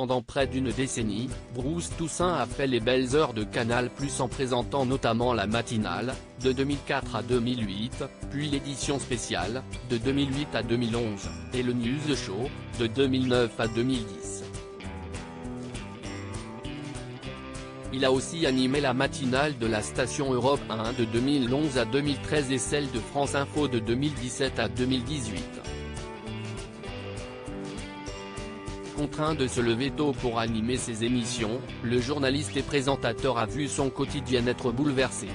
Pendant près d'une décennie, Bruce Toussaint a fait les belles heures de Canal+ en présentant notamment la matinale, de 2004 à 2008, puis l'édition spéciale, de 2008 à 2011, et le News Show, de 2009 à 2010. Il a aussi animé la matinale de la station Europe 1 de 2011 à 2013 et celle de France Info de 2017 à 2018. Contraint de se lever tôt pour animer ses émissions, le journaliste et présentateur a vu son quotidien être bouleversé.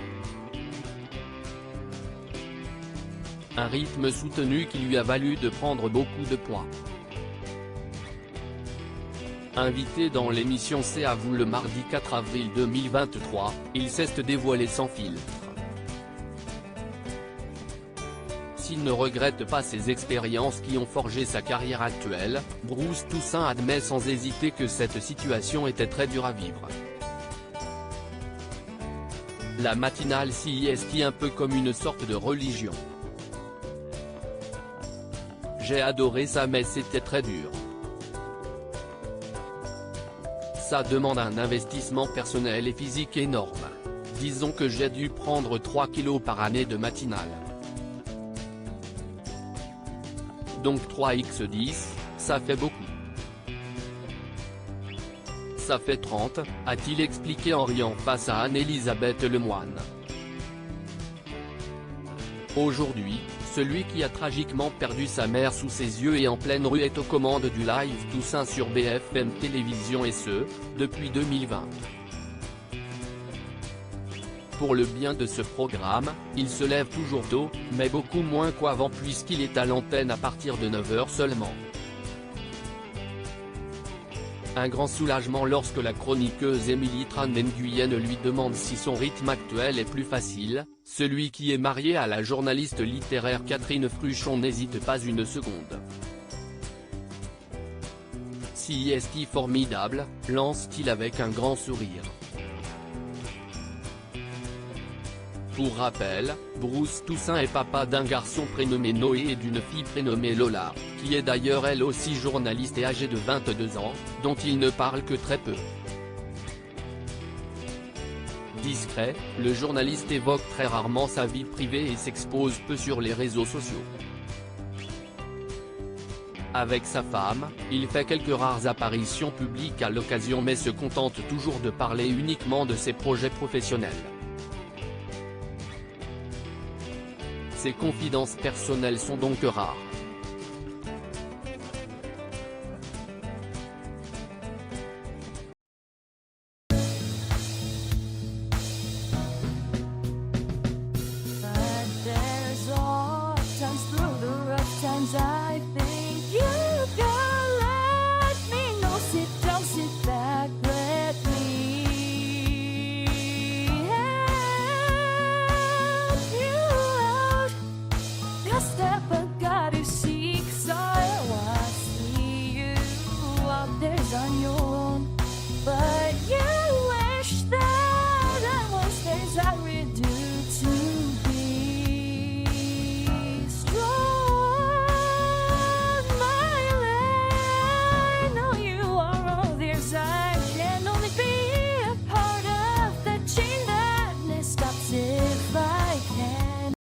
Un rythme soutenu qui lui a valu de prendre beaucoup de poids. Invité dans l'émission C'est à vous le mardi 4 avril 2023, il s'est dévoilé sans filtre. S'il ne regrette pas ces expériences qui ont forgé sa carrière actuelle, Bruce Toussaint admet sans hésiter que cette situation était très dure à vivre. La matinale s'y est un peu comme une sorte de religion. J'ai adoré ça mais c'était très dur. Ça demande un investissement personnel et physique énorme. Disons que j'ai dû prendre 3 kilos par année de matinale. Donc 3x10, ça fait beaucoup. Ça fait 30, a-t-il expliqué en riant face à Anne-Elisabeth Lemoine. Aujourd'hui, celui qui a tragiquement perdu sa mère sous ses yeux et en pleine rue est aux commandes du live Toussaint sur BFM Télévision et ce, depuis 2020. Pour le bien de ce programme, il se lève toujours tôt, mais beaucoup moins qu'avant puisqu'il est à l'antenne à partir de 9h seulement. Un grand soulagement lorsque la chroniqueuse Émilie Tran-Nguyen lui demande si son rythme actuel est plus facile, celui qui est marié à la journaliste littéraire Catherine Fruchon n'hésite pas une seconde. Si est-il formidable, lance-t-il avec un grand sourire. Pour rappel, Bruce Toussaint est papa d'un garçon prénommé Noé et d'une fille prénommée Lola, qui est d'ailleurs elle aussi journaliste et âgée de 22 ans, dont il ne parle que très peu. Discret, le journaliste évoque très rarement sa vie privée et s'expose peu sur les réseaux sociaux. Avec sa femme, il fait quelques rares apparitions publiques à l'occasion mais se contente toujours de parler uniquement de ses projets professionnels. Ses confidences personnelles sont donc rares.